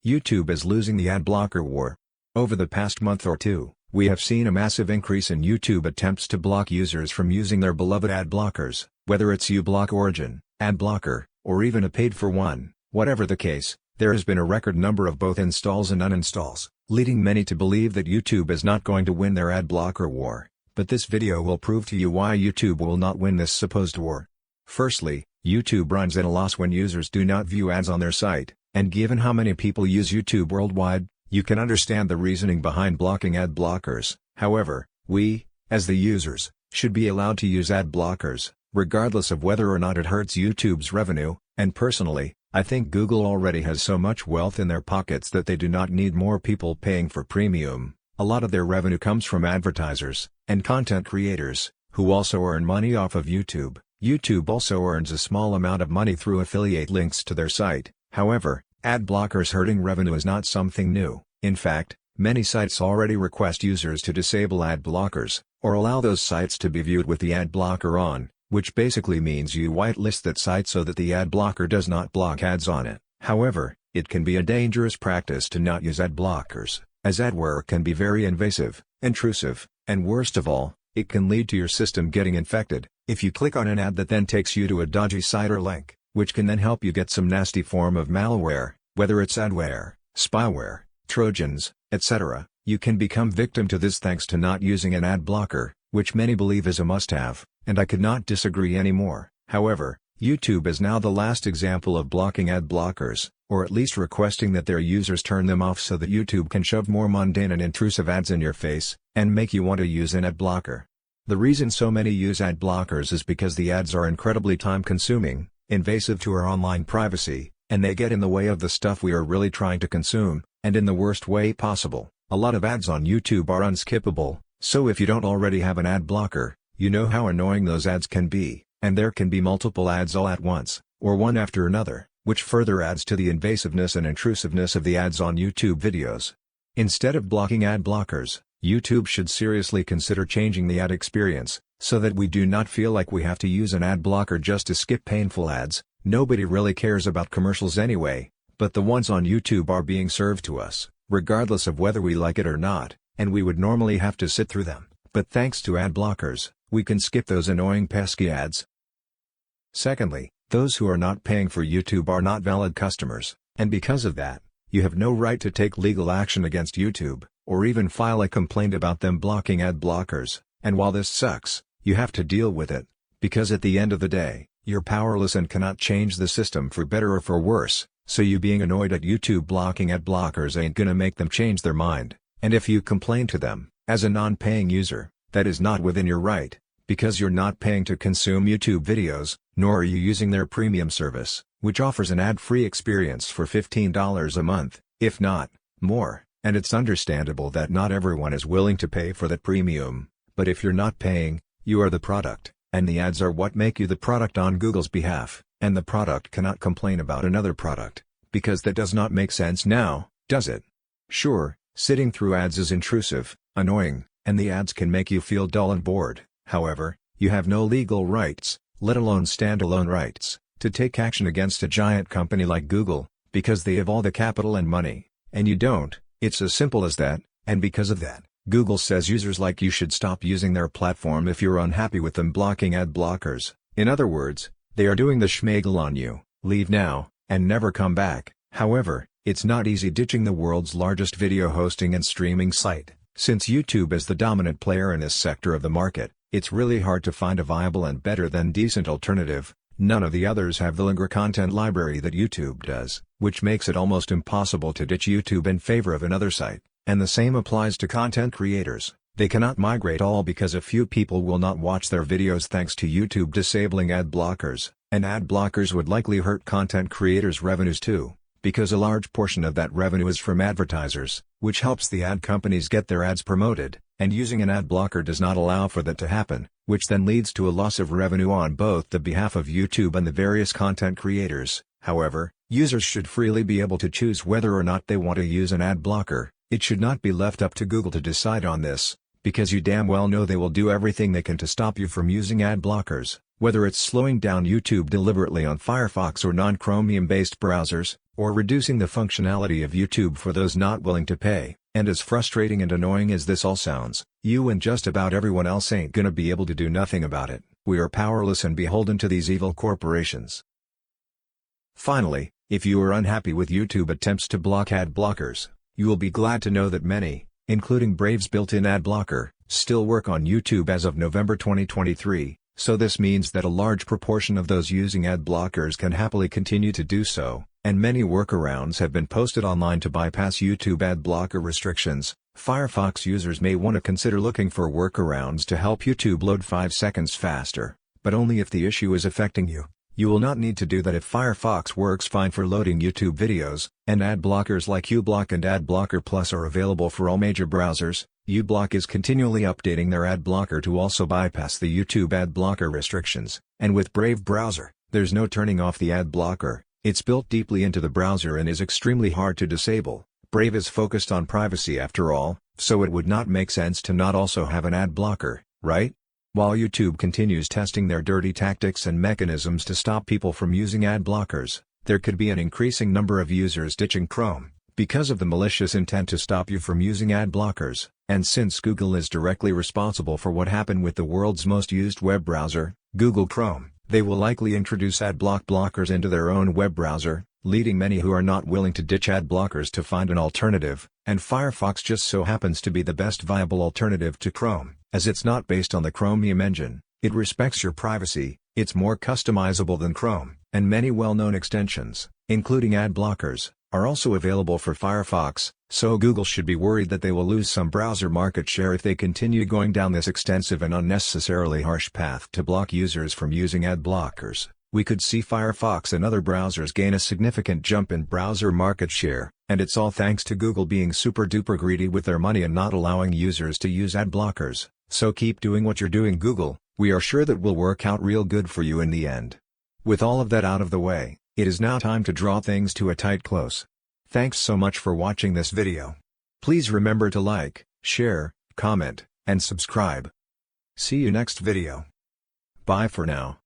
YouTube is losing the ad blocker war. Over the past month or two, we have seen a massive increase in YouTube attempts to block users from using their beloved ad blockers, whether it's uBlock Origin, ad blocker, or even a paid-for one. Whatever the case, there has been a record number of both installs and uninstalls, leading many to believe that YouTube is not going to win their ad blocker war. But this video will prove to you why YouTube will not win this supposed war. Firstly, YouTube runs at a loss when users do not view ads on their site, and given how many people use YouTube worldwide, you can understand the reasoning behind blocking ad blockers. However, we, as the users, should be allowed to use ad blockers, regardless of whether or not it hurts YouTube's revenue, and personally, I think Google already has so much wealth in their pockets that they do not need more people paying for premium. A lot of their revenue comes from advertisers, and content creators, who also earn money off of YouTube. YouTube also earns a small amount of money through affiliate links to their site. However, ad blockers hurting revenue is not something new. In fact, many sites already request users to disable ad blockers, or allow those sites to be viewed with the ad blocker on, which basically means you whitelist that site so that the ad blocker does not block ads on it. However, it can be a dangerous practice to not use ad blockers, as adware can be very invasive, intrusive, and worst of all, it can lead to your system getting infected, if you click on an ad that then takes you to a dodgy site or link, which can then help you get some nasty form of malware, whether it's adware, spyware, trojans, etc. You can become victim to this thanks to not using an ad blocker, which many believe is a must-have, and I could not disagree anymore. However, YouTube is now the last example of blocking ad blockers, or at least requesting that their users turn them off so that YouTube can shove more mundane and intrusive ads in your face, and make you want to use an ad blocker. The reason so many use ad blockers is because the ads are incredibly time-consuming, invasive to our online privacy, and they get in the way of the stuff we are really trying to consume, and in the worst way possible. A lot of ads on YouTube are unskippable, so if you don't already have an ad blocker, you know how annoying those ads can be, and there can be multiple ads all at once, or one after another, which further adds to the invasiveness and intrusiveness of the ads on YouTube videos. Instead of blocking ad blockers, YouTube should seriously consider changing the ad experience, so that we do not feel like we have to use an ad blocker just to skip painful ads. Nobody really cares about commercials anyway, but the ones on YouTube are being served to us, regardless of whether we like it or not, and we would normally have to sit through them, but thanks to ad blockers, we can skip those annoying pesky ads. Secondly, those who are not paying for YouTube are not valid customers, and because of that, you have no right to take legal action against YouTube, or even file a complaint about them blocking ad blockers, and while this sucks, you have to deal with it, because at the end of the day, you're powerless and cannot change the system for better or for worse, so you being annoyed at YouTube blocking ad blockers ain't gonna make them change their mind, and if you complain to them, as a non-paying user, that is not within your right, because you're not paying to consume YouTube videos, nor are you using their premium service, which offers an ad-free experience for $15 a month, if not more, and it's understandable that not everyone is willing to pay for that premium, but if you're not paying, you are the product, and the ads are what make you the product on Google's behalf, and the product cannot complain about another product, because that does not make sense now, does it? Sure, sitting through ads is intrusive, annoying, and the ads can make you feel dull and bored. However, you have no legal rights, let alone standalone rights, to take action against a giant company like Google, because they have all the capital and money, and you don't. It's as simple as that, and because of that, Google says users like you should stop using their platform if you're unhappy with them blocking ad blockers. In other words, they are doing the schmegel on you, leave now, and never come back. However, it's not easy ditching the world's largest video hosting and streaming site. Since YouTube is the dominant player in this sector of the market, it's really hard to find a viable and better than decent alternative. None of the others have the longer content library that YouTube does, which makes it almost impossible to ditch YouTube in favor of another site, and the same applies to content creators. They cannot migrate all because a few people will not watch their videos thanks to YouTube disabling ad blockers, and ad blockers would likely hurt content creators' revenues too, because a large portion of that revenue is from advertisers, which helps the ad companies get their ads promoted, and using an ad blocker does not allow for that to happen, which then leads to a loss of revenue on both the behalf of YouTube and the various content creators. However, users should freely be able to choose whether or not they want to use an ad blocker. It should not be left up to Google to decide on this, because you damn well know they will do everything they can to stop you from using ad blockers. Whether it's slowing down YouTube deliberately on Firefox or non-Chromium-based browsers, or reducing the functionality of YouTube for those not willing to pay, and as frustrating and annoying as this all sounds, you and just about everyone else ain't gonna be able to do nothing about it. We are powerless and beholden to these evil corporations. Finally, if you are unhappy with YouTube attempts to block ad blockers, you will be glad to know that many, including Brave's built-in ad blocker, still work on YouTube as of November 2023, so this means that a large proportion of those using ad blockers can happily continue to do so, and many workarounds have been posted online to bypass YouTube ad blocker restrictions. Firefox users may want to consider looking for workarounds to help YouTube load 5 seconds faster, but only if the issue is affecting you. You will not need to do that if Firefox works fine for loading YouTube videos, and ad blockers like uBlock and AdBlocker Plus are available for all major browsers. uBlock is continually updating their ad blocker to also bypass the YouTube ad blocker restrictions, and with Brave browser, there's no turning off the ad blocker. It's built deeply into the browser and is extremely hard to disable. Brave is focused on privacy after all, so it would not make sense to not also have an ad blocker, right? While YouTube continues testing their dirty tactics and mechanisms to stop people from using ad blockers, there could be an increasing number of users ditching Chrome because of the malicious intent to stop you from using ad blockers, and since Google is directly responsible for what happened with the world's most used web browser, Google Chrome, they will likely introduce ad blockers into their own web browser, leading many who are not willing to ditch ad blockers to find an alternative, and Firefox just so happens to be the best viable alternative to Chrome, as it's not based on the Chromium engine, it respects your privacy, it's more customizable than Chrome, and many well-known extensions, including ad blockers, are also available for Firefox, so Google should be worried that they will lose some browser market share if they continue going down this extensive and unnecessarily harsh path to block users from using ad blockers. We could see Firefox and other browsers gain a significant jump in browser market share, and it's all thanks to Google being super duper greedy with their money and not allowing users to use ad blockers. So keep doing what you're doing, Google. We are sure that will work out real good for you in the end. With all of that out of the way, it is now time to draw things to a tight close. Thanks so much for watching this video. Please remember to like, share, comment, and subscribe. See you next video. Bye for now.